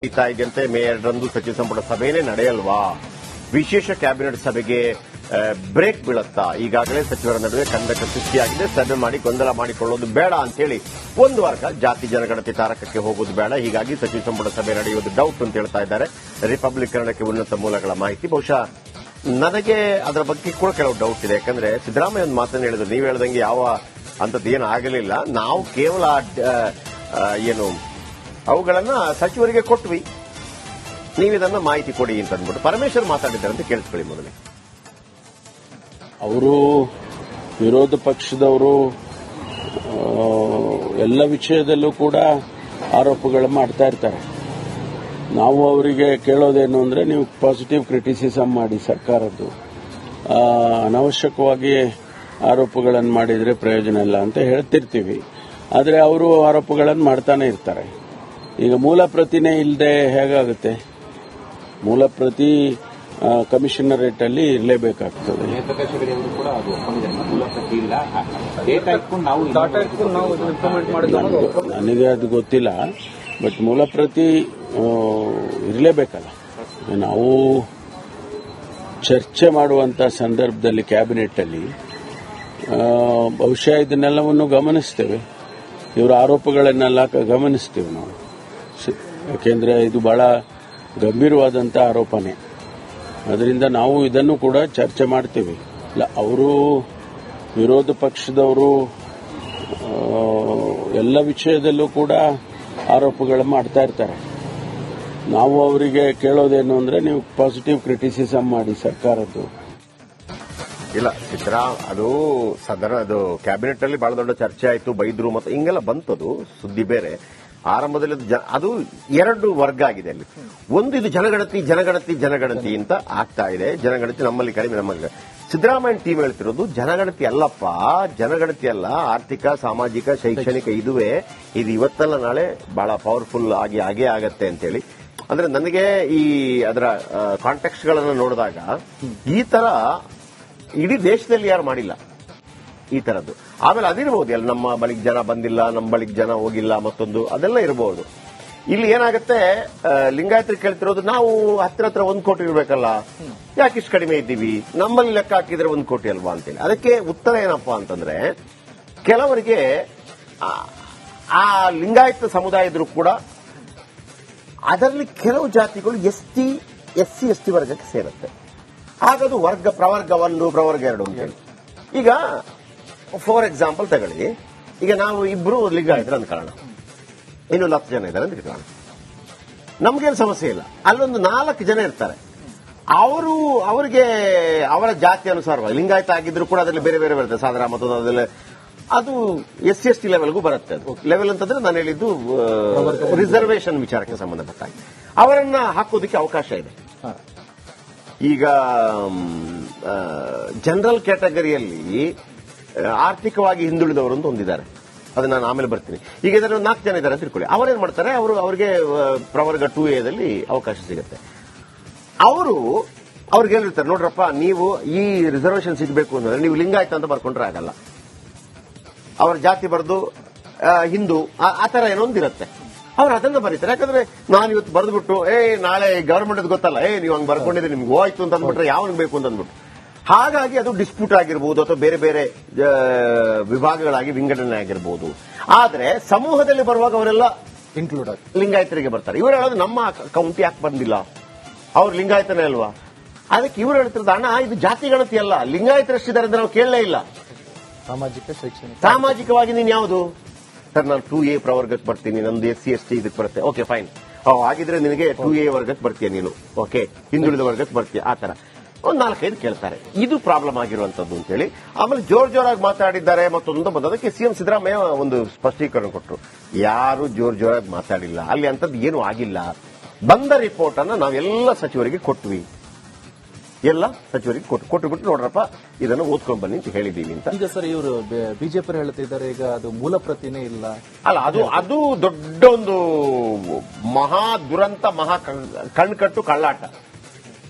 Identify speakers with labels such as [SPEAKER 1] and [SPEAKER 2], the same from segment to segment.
[SPEAKER 1] ನಡೀತಾ ಇದೆಯಂತೆ. ಮೇ 2ರಂದು ಸಚಿವ ಸಂಪುಟ ಸಭೆಯೇ ನಡೆಯಲ್ವಾ? ವಿಶೇಷ ಕ್ಯಾಬಿನೆಟ್ ಸಭೆಗೆ ಬ್ರೇಕ್ ಬೀಳುತ್ತಾ? ಈಗಾಗಲೇ ಸಚಿವರ ನಡುವೆ ಕಂದಕ ಸೃಷ್ಟಿಯಾಗಿದೆ. ಸಭೆ ಮಾಡಿ ಗೊಂದಲ ಮಾಡಿಕೊಳ್ಳೋದು ಬೇಡ ಅಂತೇಳಿ ಒಂದು ವರ್ಗ ಜಾತಿ ಜನಗಣತಿ ತಾರಕಕ್ಕೆ ಹೋಗೋದು ಬೇಡ, ಹೀಗಾಗಿ ಸಚಿವ ಸಂಪುಟ ಸಭೆ ನಡೆಯುವುದು ಡೌಟ್ ಅಂತ ಹೇಳ್ತಾ ಇದ್ದಾರೆ. ರಿಪಬ್ಲಿಕರಣಕ್ಕೆ ಉನ್ನತ ಮೂಲಗಳ ಮಾಹಿತಿ. ಬಹುಶಃ ನನಗೆ ಅದರ ಬಗ್ಗೆ ಕೂಡ ಕೆಲವು ಡೌಟ್ ಇದೆ. ಯಾಕಂದ್ರೆ ಸಿದ್ದರಾಮಯ್ಯ ಒಂದು ಮಾತನ್ನು ಹೇಳಿದ್ರು, ನೀವು ಹೇಳ್ದಂಗೆ ಯಾವ ಅಂತದ್ದು ಏನು ಆಗಲಿಲ್ಲ, ನಾವು ಕೇವಲ ಏನು ಅವುಗಳನ್ನ ಸಚಿವರಿಗೆ ಕೊಟ್ವಿ, ನೀವಿದನ್ನ ಮಾಹಿತಿ ಕೊಡಿ ಅಂತ ಅಂದ್ಬಿಟ್ಟು ಪರಮೇಶ್ವರ್ ಮಾತಾಡಿದ್ದಾರೆ ಅಂತ ಕೇಳಿಸ್ಕೊಳ್ಳಿ. ಮೊದಲೇ
[SPEAKER 2] ಅವರು ವಿರೋಧ ಪಕ್ಷದವರು ಎಲ್ಲ ವಿಷಯದಲ್ಲೂ ಕೂಡ ಆರೋಪಗಳು ಮಾಡ್ತಾ ಇರ್ತಾರೆ. ನಾವು ಅವರಿಗೆ ಕೇಳೋದೇನು ಅಂದ್ರೆ, ನೀವು ಪಾಸಿಟಿವ್ ಕ್ರಿಟಿಸಿಸಮ್ ಮಾಡಿ ಸರ್ಕಾರದ್ದು, ಅನಾವಶ್ಯಕವಾಗಿ ಆರೋಪಗಳನ್ನು ಮಾಡಿದ್ರೆ ಪ್ರಯೋಜನ ಇಲ್ಲ ಅಂತ ಹೇಳ್ತಿರ್ತೀವಿ. ಆದರೆ ಅವರು ಆರೋಪಗಳನ್ನು ಮಾಡ್ತಾನೆ ಇರ್ತಾರೆ. ಈಗ ಮೂಲ ಪ್ರತಿನೇ ಇಲ್ಲದೆ ಹೇಗಾಗುತ್ತೆ? ಮೂಲ ಪ್ರತಿ ಕಮಿಷನರೇಟ್ ಅಲ್ಲಿ ಇರಲೇಬೇಕಾಗ್ತದೆ. ನನಗೆ ಅದು ಗೊತ್ತಿಲ್ಲ, ಬಟ್ ಮೂಲ ಪ್ರತಿ ಇರಲೇಬೇಕಲ್ಲ. ನಾವು ಚರ್ಚೆ ಮಾಡುವಂತ ಸಂದರ್ಭದಲ್ಲಿ ಕ್ಯಾಬಿನೆಟ್ ಅಲ್ಲಿ ಬಹುಶಃ ಇದನ್ನೆಲ್ಲವನ್ನು ಗಮನಿಸ್ತೇವೆ, ಇವರ ಆರೋಪಗಳನ್ನೆಲ್ಲ ಗಮನಿಸ್ತೇವೆ ನಾವು. ಯಾಕೆಂದ್ರೆ ಇದು ಬಹಳ ಗಂಭೀರವಾದಂಥ ಆರೋಪನೆ. ಅದರಿಂದ ನಾವು ಇದನ್ನು ಕೂಡ ಚರ್ಚೆ ಮಾಡ್ತೇವೆ. ಇಲ್ಲ, ಅವರು ವಿರೋಧ ಪಕ್ಷದವರು ಎಲ್ಲ ವಿಷಯದಲ್ಲೂ ಕೂಡ ಆರೋಪಗಳು ಮಾಡ್ತಾ ಇರ್ತಾರೆ. ನಾವು ಅವರಿಗೆ ಕೇಳೋದೇನು ಅಂದ್ರೆ, ನೀವು ಪಾಸಿಟಿವ್ ಕ್ರಿಟಿಸಿಸಮ್ ಮಾಡಿ ಸರ್ಕಾರದ್ದು.
[SPEAKER 1] ಇಲ್ಲ, ಅದು ಸದನ, ಅದು ಕ್ಯಾಬಿನೆಟ್ ಅಲ್ಲಿ ಬಹಳ ದೊಡ್ಡ ಚರ್ಚೆ ಆಯಿತು, ಬೈದ್ರು ಮತ್ತು ಹಿಂಗೆಲ್ಲ ಬಂತದು ಸುದ್ದಿ ಬೇರೆ. ಆರಂಭದಲ್ಲಿ ಅದು ಎರಡು ವರ್ಗ ಆಗಿದೆ ಅಲ್ಲಿ. ಒಂದು, ಇದು ಜನಗಣತಿ ಜನಗಣತಿ ಜನಗಣತಿ ಅಂತ ಆಗ್ತಾ ಇದೆ. ಜನಗಣತಿ ನಮ್ಮಲ್ಲಿ ಕಡಿಮೆ, ನಮ್ಮಲ್ಲಿ ಸಿದ್ದರಾಮಯ್ಯ ಟೀಮ್ ಹೇಳ್ತಿರೋದು ಜನಗಣತಿ ಅಲ್ಲಪ್ಪ, ಜನಗಣತಿ ಅಲ್ಲ, ಆರ್ಥಿಕ ಸಾಮಾಜಿಕ ಶೈಕ್ಷಣಿಕ ಇದುವೇ, ಇದು ಇವತ್ತಲ್ಲ ನಾಳೆ ಬಹಳ ಪವರ್ಫುಲ್ ಆಗಿ ಆಗೇ ಆಗತ್ತೆ ಅಂತೇಳಿ. ಅಂದ್ರೆ ನನಗೆ ಈ ಅದರ ಕಾಂಟೆಕ್ಸ್ಟ್ ಗಳನ್ನು ನೋಡಿದಾಗ ಈ ತರ ಇಡೀ ದೇಶದಲ್ಲಿ ಯಾರು ಮಾಡಿಲ್ಲ ಈ ತರದ್ದು. ಆಮೇಲೆ ಅದಿರಬಹುದು, ಅಲ್ಲಿ ನಮ್ಮ ಬಳಿಗೆ ಜನ ಬಂದಿಲ್ಲ, ನಮ್ಮ ಬಳಿಗೆ ಜನ ಹೋಗಿಲ್ಲ, ಮತ್ತೊಂದು ಅದೆಲ್ಲ ಇರಬಹುದು. ಇಲ್ಲಿ ಏನಾಗುತ್ತೆ, ಲಿಂಗಾಯತರಿಗೆ ಕೇಳ್ತಿರೋದು, ನಾವು ಹತ್ರ 1 ಕೋಟಿ ಇರಬೇಕಲ್ಲ, ಯಾಕೆ ಇಷ್ಟು ಕಡಿಮೆ ಇದ್ದೀವಿ, ನಮ್ಮಲ್ಲಿ ಲೆಕ್ಕ ಹಾಕಿದ್ರೆ 1 ಕೋಟಿ ಅಲ್ವಾ ಅಂತೇಳಿ. ಅದಕ್ಕೆ ಉತ್ತರ ಏನಪ್ಪಾ ಅಂತಂದ್ರೆ, ಕೆಲವರಿಗೆ ಆ ಲಿಂಗಾಯತ ಸಮುದಾಯ ಇದ್ರೂ ಕೂಡ ಅದರಲ್ಲಿ ಕೆಲವು ಜಾತಿಗಳು SC ST ವರ್ಗಕ್ಕೆ ಸೇರುತ್ತೆ. ಹಾಗದು ಪ್ರವರ್ಗ 1 ಪ್ರವರ್ಗ 2 ಅಂತೇಳಿ. ಈಗ ಫಾರ್ ಎಕ್ಸಾಂಪಲ್ ತಗೊಳ್ಳಿ, ಈಗ ನಾವು ಇಬ್ರು ಲಿಂಗಾಯತರು ಅಂದ್ಕೊಳ್ಳೋಣ, ಇನ್ನು 10 ಜನ ಇದ್ದಾರೆ ಅಂತ ಇಟ್ಕೊಳ್ಳೋಣ. ನಮ್ಗೇನು ಸಮಸ್ಯೆ ಇಲ್ಲ. ಅಲ್ಲೊಂದು 4 ಜನ ಇರ್ತಾರೆ, ಅವರಿಗೆ ಅವರ ಜಾತಿ ಅನುಸಾರವಾಗಿ ಲಿಂಗಾಯತ ಆಗಿದ್ರು ಕೂಡ ಅದರಲ್ಲಿ ಬೇರೆ ಬೇರೆ ಬರುತ್ತೆ, ಸಾಧಾರಣ ಮತ್ತೊಂದು, ಅದರಲ್ಲಿ ಅದು SC ST ಲೆವೆಲ್ಗೂ ಬರುತ್ತೆ. ಅದು ಲೆವೆಲ್ ಅಂತಂದ್ರೆ ನಾನು ಹೇಳಿದ್ದು ರಿಸರ್ವೇಷನ್ ವಿಚಾರಕ್ಕೆ ಸಂಬಂಧಪಟ್ಟಾಗಿ ಅವರನ್ನ ಹಾಕೋದಕ್ಕೆ ಅವಕಾಶ ಇದೆ. ಈಗ ಜನರಲ್ ಕ್ಯಾಟಗರಿಯಲ್ಲಿ ಆರ್ಥಿಕವಾಗಿ ಹಿಂದುಳಿದವರು ಅಂತ ಹೊಂದಿದ್ದಾರೆ, ಅದು ನಾನು ಆಮೇಲೆ ಬರ್ತೀನಿ. ಈಗ ಇದರಲ್ಲಿ 4 ಜನ ಇದ್ದಾರೆ ಅಂತ ತಿಳ್ಕೊಳ್ಳಿ. ಅವರೇನ್ ಮಾಡ್ತಾರೆ, ಅವರಿಗೆ ಪ್ರವರ್ಗ 2A ಅವಕಾಶ ಸಿಗುತ್ತೆ. ಅವ್ರಿಗೆ ಹೇಳಿರ್ತಾರೆ, ನೋಡ್ರಪ್ಪ, ನೀವು ಈ ರಿಸರ್ವೇಷನ್ ಸಿಗಬೇಕು ಅಂದ್ರೆ ನೀವು ಲಿಂಗಾಯತ ಅಂತ ಬರ್ಕೊಂಡ್ರೆ ಆಗಲ್ಲ, ಅವರ ಜಾತಿ ಬರೆದು ಹಿಂದೂ ಆ ತರ ಏನೊಂದಿರುತ್ತೆ, ಅವ್ರು ಅದನ್ನ ಬರೀತಾರೆ. ಯಾಕಂದ್ರೆ ನಾನು ಇವತ್ತು ಬರೆದ್ಬಿಟ್ಟು ನಾಳೆ ಗವರ್ಮೆಂಟ್ ಗೊತ್ತಲ್ಲ, ನೀವು ಹಂಗೆ ಬರ್ಕೊಂಡಿದ್ರೆ ನಿಮ್ಗೆ ಹೋಯ್ತು ಅಂತ ಅಂದ್ಬಿಟ್ರೆ ಯಾವನಿಗೆ ಬೇಕು ಅಂತ ಅಂದ್ಬಿಟ್ಟು, ಹಾಗಾಗಿ ಅದು ಡಿಸ್ಪ್ಯೂಟ್ ಆಗಿರ್ಬೋದು ಅಥವಾ ಬೇರೆ ಬೇರೆ ವಿಭಾಗಗಳಾಗಿ ವಿಂಗಡಣೆ ಆಗಿರ್ಬೋದು. ಆದ್ರೆ ಸಮೂಹದಲ್ಲಿ ಬರುವಾಗ ಅವರೆಲ್ಲ ಇನ್ಕ್ಲೂಡ್ ಆಗಿ ಲಿಂಗಾಯತರಿಗೆ ಬರ್ತಾರೆ. ಇವರು ಹೇಳೋದು, ನಮ್ಮ ಕೌಂಟಿ ಯಾಕೆ ಬಂದಿಲ್ಲ, ಅವ್ರು ಲಿಂಗಾಯತನೇ ಅಲ್ವಾ. ಅದಕ್ಕೆ ಇವರು ಹೇಳ್ತಿರೋದು, ಅಣ್ಣ ಇದು ಜಾತಿ ಗಣತಿ ಅಲ್ಲ, ಲಿಂಗಾಯತರಷ್ಟಿದ್ದಾರೆ ಅಂತ ನಾವು ಕೇಳಲೇ ಇಲ್ಲ. ಸಾಮಾಜಿಕವಾಗಿ ನೀನು ಯಾವುದು ಸರ್, ನಾನು 2A ಪ್ರವರ್ಗಕ್ಕೆ ಬರ್ತೀನಿ, ನಂದು SC ST ಇದಕ್ಕೆ ಬರುತ್ತೆ, ಓಕೆ ಫೈನ್, ಹಾಗಿದ್ರೆ ನಿನಗೆ 2A ವರ್ಗಕ್ಕೆ ಬರ್ತೀಯ ನೀನು, ಓಕೆ, ಹಿಂದುಳಿದ ವರ್ಗಕ್ಕೆ ಬರ್ತೀಯ, ಆ ತರ ಒಂದು 4-5 ಕೇಳ್ತಾರೆ. ಇದು ಪ್ರಾಬ್ಲಮ್ ಆಗಿರುವಂತದ್ದು ಅಂತೇಳಿ. ಆಮೇಲೆ ಜೋರಾಗಿ ಮಾತಾಡಿದ್ದಾರೆ. ಮತ್ತೊಂದು ಬಂದ, ಅದಕ್ಕೆ ಸಿಎಂ ಸಿದ್ದರಾಮಯ್ಯ ಒಂದು ಸ್ಪಷ್ಟೀಕರಣ ಕೊಟ್ಟರು, ಯಾರು ಜೋರಾಗಿ ಮಾತಾಡಿಲ್ಲ, ಅಲ್ಲಿ ಅಂತದ್ದು ಏನೂ ಆಗಿಲ್ಲ, ಬಂದ ರಿಪೋರ್ಟ್ ಅನ್ನ ನಾವೆಲ್ಲ ಸಚಿವರಿಗೆ ಕೊಟ್ವಿ, ಎಲ್ಲ ಸಚಿವರಿಗೆ ಕೊಟ್ಟುಬಿಟ್ಟು ನೋಡ್ರಪ್ಪ ಇದನ್ನು ಓದ್ಕೊಂಡು ಬನ್ನಿ ಅಂತ ಹೇಳಿದೀವಿ ಅಂತ.
[SPEAKER 3] ಈಗ ಸರ್, ಇವರು ಬಿಜೆಪಿ ಹೇಳ್ತಿದ್ದಾರೆ, ಈಗ ಅದು ಮೂಲ ಪ್ರತಿನೇ ಇಲ್ಲ
[SPEAKER 1] ಅಲ್ಲ, ಅದು ದೊಡ್ಡ ಒಂದು ಮಹಾ ದುರಂತ, ಮಹಾ ಕಣ್ಕಟ್ಟು ಕಳ್ಳಾಟ.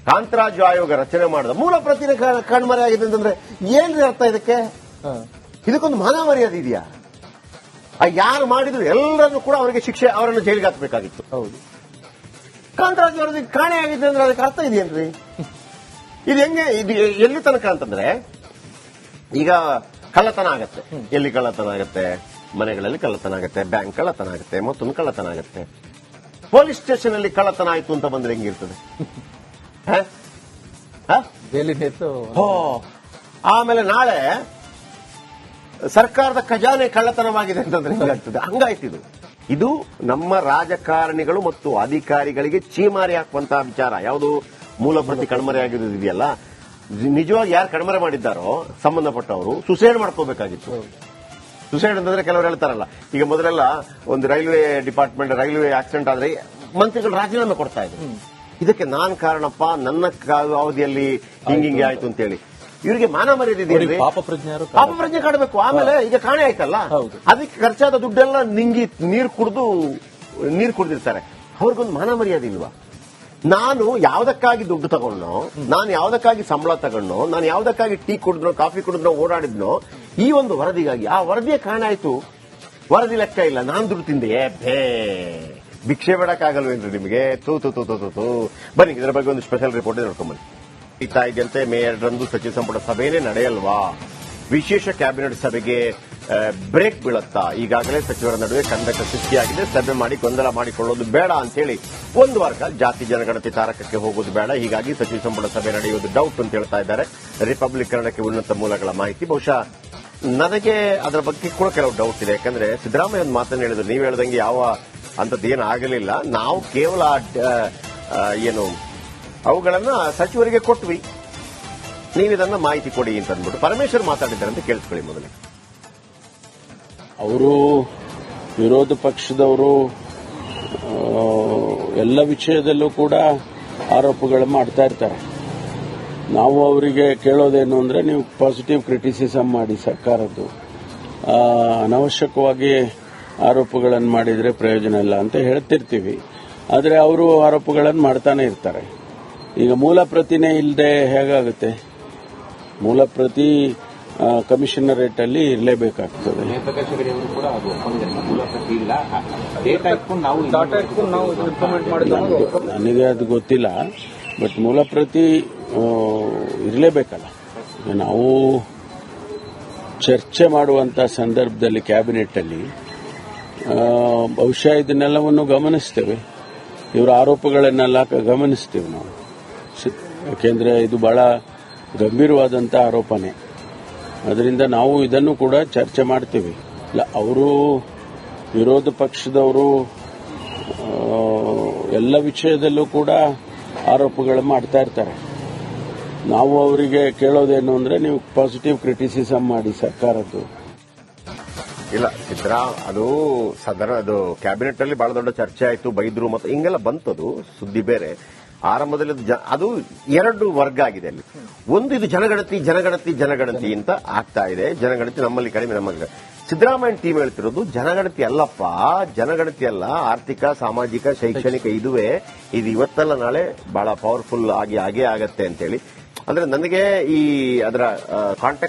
[SPEAKER 1] ಕಾಂತರಾಜು ಆಯೋಗ ರಚನೆ ಮಾಡಿದ ಮೂಲ ಪ್ರತಿನೇ ಕಣ್ಮರೆ ಆಗಿದೆ ಅಂತಂದ್ರೆ ಏನ್ರಿ ಅರ್ಥ ಇದಕ್ಕೆ? ಇದಕ್ಕೊಂದು ಮಾನ ಮರ್ಯಾದೆ ಇದೆಯಾ? ಯಾರು ಮಾಡಿದ್ರು ಎಲ್ಲರನ್ನು ಕೂಡ ಅವರಿಗೆ ಶಿಕ್ಷೆ, ಅವರನ್ನು ಜೈಲಿಗೆ ಹಾಕಬೇಕಾಗಿತ್ತು.
[SPEAKER 3] ಹೌದು.
[SPEAKER 1] ಕಾಂತರಾಜ್ ವರದಿ ಕಾಣೆ ಆಗಿದೆ ಅಂದ್ರೆ ಅದಕ್ಕೆ ಅರ್ಥ ಇದೆಯೇನ್ರಿ? ಇದು ಹೆಂಗೆ, ಇದು ಎಲ್ಲಿ ತನಕ ಅಂತಂದ್ರೆ, ಈಗ ಕಳ್ಳತನ ಆಗತ್ತೆ. ಎಲ್ಲಿ ಕಳ್ಳತನ ಆಗತ್ತೆ? ಮನೆಗಳಲ್ಲಿ ಕಳ್ಳತನ ಆಗತ್ತೆ, ಬ್ಯಾಂಕ್ ಕಳ್ಳತನ ಆಗತ್ತೆ, ಮತ್ತೊಂದು ಕಳ್ಳತನ ಆಗತ್ತೆ. ಪೊಲೀಸ್ ಸ್ಟೇಷನ್ ಅಲ್ಲಿ ಕಳ್ಳತನ ಆಯ್ತು ಅಂತ ಬಂದ್ರೆ ಹೆಂಗಿರ್ತದೆ?
[SPEAKER 3] ಜೈಲಿನ
[SPEAKER 1] ಆಮೇಲೆ ನಾಳೆ ಸರ್ಕಾರದ ಖಜಾನೆ ಕಳ್ಳತನವಾಗಿದೆ ಅಂತಂದ್ರೆ ಹೆಂಗಾಗ್ತದೆ? ಹಂಗಾಯ್ತಿದು. ಇದು ನಮ್ಮ ರಾಜಕಾರಣಿಗಳು ಮತ್ತು ಅಧಿಕಾರಿಗಳಿಗೆ ಚೀಮಾರಿ ಹಾಕುವಂತಹ ವಿಚಾರ. ಯಾವುದು ಮೂಲ ಪ್ರತಿ ಕಣ್ಮರೆಯಾಗಿರೋದು ಇದೆಯಲ್ಲ, ನಿಜವಾಗಿ ಯಾರು ಕಣ್ಮರೆ ಮಾಡಿದ್ದಾರೋ ಸಂಬಂಧಪಟ್ಟವರು ಸುಸೈಡ್ ಮಾಡ್ಕೋಬೇಕಾಗಿತ್ತು. ಸುಸೈಡ್ ಅಂತಂದ್ರೆ ಕೆಲವರು ಹೇಳ್ತಾರಲ್ಲ, ಈಗ ಮೊದಲೆಲ್ಲ ಒಂದು ರೈಲ್ವೆ ಡಿಪಾರ್ಟ್ಮೆಂಟ್ ರೈಲ್ವೆ ಆಕ್ಸಿಡೆಂಟ್ ಆದ್ರೆ ಮಂತ್ರಿಗಳು ರಾಜೀನಾಮೆ ಕೊಡ್ತಾ ಇದ್ರು. ಇದಕ್ಕೆ ನಾನ್ ಕಾರಣಪ್ಪ, ನನ್ನ ಅವಧಿಯಲ್ಲಿ ಹಿಂಗೆ ಆಯ್ತು ಅಂತೇಳಿ. ಇವರಿಗೆ ಮಾನ ಮರ್ಯಾದೆ ಇದೆಯಲ್ಲ, ಪಾಪ ಪ್ರಜ್ಞೆ ಕಾಣಬೇಕು. ಆಮೇಲೆ ಈಗ ಕಾಣೆ ಆಯ್ತಲ್ಲ, ಅದಕ್ಕೆ ಖರ್ಚಾದ ದುಡ್ಡೆಲ್ಲ ನಿಂಗಿ ನೀರು ಕುಡಿದಿರ್ತಾರೆ. ಅವ್ರಿಗೊಂದು ಮಾನ ಮರ್ಯಾದೆ ಇಲ್ವಾ? ನಾನು ಯಾವ್ದಕ್ಕಾಗಿ ದುಡ್ಡು ತಗೊಂಡ್ನೋ, ನಾನು ಯಾವ್ದಕ್ಕಾಗಿ ಸಂಬಳ ತಗೊಂಡ್ನೋ, ನಾನು ಯಾವ್ದಕ್ಕಾಗಿ ಟೀ ಕುಡಿದ್ನೋ, ಕಾಫಿ ಕುಡಿದ್ನೋ, ಓಡಾಡಿದ್ನೋ, ಈ ಒಂದು ವರದಿಗಾಗಿ. ಆ ವರದಿಯ ಕಾರಣ ಆಯ್ತು, ವರದಿ ಲೆಕ್ಕ ಇಲ್ಲ, ನಾನ್ ದುಡ್ಡು ತಿಂದೆ. ಭಿಕ್ಷೆ ಬೇಡಕ್ಕಾಗಲ್ವೇನ್ರಿ ನಿಮಗೆ? ತೂ ತೂ ತೂ ತೂ ತೂ. ಬನ್ನಿ, ಇದರ ಬಗ್ಗೆ ಒಂದು ಸ್ಪೆಷಲ್ ರಿಪೋರ್ಟ್ ನೋಡ್ಕೊಂಬನ್ನಿ. ಇತ್ತಾ ಇದೆಯಂತೆ, ಮೇ 2ರಂದು ಸಚಿವ ಸಂಪುಟ ಸಭೆಯೇ ನಡೆಯಲ್ವಾ? ವಿಶೇಷ ಕ್ಯಾಬಿನೆಟ್ ಸಭೆಗೆ ಬ್ರೇಕ್ ಬೀಳುತ್ತಾ? ಈಗಾಗಲೇ ಸಚಿವರ ನಡುವೆ ಕಂದಕ ಸೃಷ್ಟಿಯಾಗಿದೆ. ಸಭೆ ಮಾಡಿ ಗೊಂದಲ ಮಾಡಿಕೊಳ್ಳೋದು ಬೇಡ ಅಂತೇಳಿ ಒಂದು ವರ್ಗ, ಜಾತಿ ಜನಗಣತಿ ತಾರಕಕ್ಕೆ ಹೋಗೋದು ಬೇಡ, ಹೀಗಾಗಿ ಸಚಿವ ಸಂಪುಟ ಸಭೆ ನಡೆಯುವುದು ಡೌಟ್ ಅಂತ ಹೇಳ್ತಾ ಇದ್ದಾರೆ ರಿಪಬ್ಲಿಕ್ ಕನ್ನಡಕ್ಕೆ ಉನ್ನತ ಮೂಲಗಳ ಮಾಹಿತಿ. ಬಹುಶಃ ನನಗೆ ಅದರ ಬಗ್ಗೆ ಕೂಡ ಕೆಲವು ಡೌಟ್ ಇದೆ. ಯಾಕಂದ್ರೆ ಸಿದ್ದರಾಮಯ್ಯ ಒಂದು ಮಾತನ್ನು ಹೇಳಿದ್ರು, ನೀವು ಹೇಳ್ದಂಗೆ ಯಾವ ಅಂತದ್ದೇನು ಆಗಲಿಲ್ಲ, ನಾವು ಕೇವಲ ಏನು ಅವುಗಳನ್ನ ಸಚಿವರಿಗೆ ಕೊಟ್ವಿ, ನೀವಿದನ್ನ ಮಾಹಿತಿ ಕೊಡಿ ಅಂತ ಅಂದ್ಬಿಟ್ಟು ಪರಮೇಶ್ವರ್ ಮಾತಾಡಿದ್ದಾರೆ ಅಂತ ಕೇಳಿಸ್ಕೊಳ್ಳಿ. ಮೊದಲೇ
[SPEAKER 2] ಅವರು ವಿರೋಧ ಪಕ್ಷದವರು ಎಲ್ಲ ವಿಷಯದಲ್ಲೂ ಕೂಡ ಆರೋಪಗಳು ಮಾಡ್ತಾ ಇರ್ತಾರೆ. ನಾವು ಅವರಿಗೆ ಕೇಳೋದೇನು ಅಂದ್ರೆ, ನೀವು ಪಾಸಿಟಿವ್ ಕ್ರಿಟಿಸಿಸಮ್ ಮಾಡಿ ಸರ್ಕಾರದ್ದು, ಅನವಶ್ಯಕವಾಗಿ ಆರೋಪಗಳನ್ನು ಮಾಡಿದ್ರೆ ಪ್ರಯೋಜನ ಇಲ್ಲ ಅಂತ ಹೇಳ್ತಿರ್ತೀವಿ. ಆದರೆ ಅವರು ಆರೋಪಗಳನ್ನು ಮಾಡ್ತಾನೆ ಇರ್ತಾರೆ. ಈಗ ಮೂಲ ಪ್ರತಿನೇ ಇಲ್ಲದೆ ಹೇಗಾಗುತ್ತೆ? ಮೂಲ ಪ್ರತಿ ಕಮಿಷನರೇಟ್ ಅಲ್ಲಿ ಇರಲೇಬೇಕಾಗ್ತದೆ. ನನಗೆ ಅದು ಗೊತ್ತಿಲ್ಲ, ಬಟ್ ಮೂಲ ಪ್ರತಿ ಇರಲೇಬೇಕಲ್ಲ. ನಾವು ಚರ್ಚೆ ಮಾಡುವಂತ ಸಂದರ್ಭದಲ್ಲಿ ಕ್ಯಾಬಿನೆಟ್ ಅಲ್ಲಿ ಬಹುಶಃ ಇದನ್ನೆಲ್ಲವನ್ನು ಗಮನಿಸ್ತೇವೆ, ಇವರ ಆರೋಪಗಳನ್ನೆಲ್ಲ ಗಮನಿಸ್ತೇವೆ ನಾವು. ಯಾಕೆಂದ್ರೆ ಇದು ಬಹಳ ಗಂಭೀರವಾದಂಥ ಆರೋಪನೆ. ಅದರಿಂದ ನಾವು ಇದನ್ನು ಕೂಡ ಚರ್ಚೆ ಮಾಡ್ತೀವಿ. ಇಲ್ಲ, ಅವರು ವಿರೋಧ ಪಕ್ಷದವರು ಎಲ್ಲ ವಿಷಯದಲ್ಲೂ ಕೂಡ ಆರೋಪಗಳು ಮಾಡ್ತಾ ಇರ್ತಾರೆ. ನಾವು ಅವರಿಗೆ ಕೇಳೋದೇನು ಅಂದ್ರೆ, ನೀವು ಪಾಸಿಟಿವ್ ಕ್ರಿಟಿಸಿಸಮ್ ಮಾಡಿ ಸರ್ಕಾರದ್ದು.
[SPEAKER 1] ಇಲ್ಲ, ಅದು ಕ್ಯಾಬಿನೆಟ್ ಅಲ್ಲಿ ಬಹಳ ದೊಡ್ಡ ಚರ್ಚೆ ಆಯ್ತು, ಬೈದ್ರು ಮತ್ತು ಹಿಂಗೆಲ್ಲ ಬಂತದು ಸುದ್ದಿ ಬೇರೆ. ಆರಂಭದಲ್ಲಿ ಅದು ಎರಡು ವರ್ಗ ಆಗಿದೆ ಅಲ್ಲಿ. ಒಂದು, ಇದು ಜನಗಣತಿ ಅಂತ ಆಗ್ತಾ ಇದೆ. ಜನಗಣತಿ ನಮ್ಮಲ್ಲಿ ಕಡಿಮೆ, ನಮ್ಮಲ್ಲಿ. ಸಿದ್ದರಾಮಯ್ಯ ಟೀಮ್ ಹೇಳ್ತಿರೋದು ಜನಗಣತಿ ಅಲ್ಲಪ್ಪ, ಜನಗಣತಿ ಅಲ್ಲ, ಆರ್ಥಿಕ, ಸಾಮಾಜಿಕ, ಶೈಕ್ಷಣಿಕ ಇದು ಇವತ್ತಲ್ಲ ನಾಳೆ ಬಹಳ ಪವರ್ಫುಲ್ ಆಗೇ ಆಗತ್ತೆ ಅಂತೇಳಿ. ಅಂದ್ರೆ ನನಗೆ ಈ ಅದರ ಕಾಂಟೆಕ್ಸ್ಟ್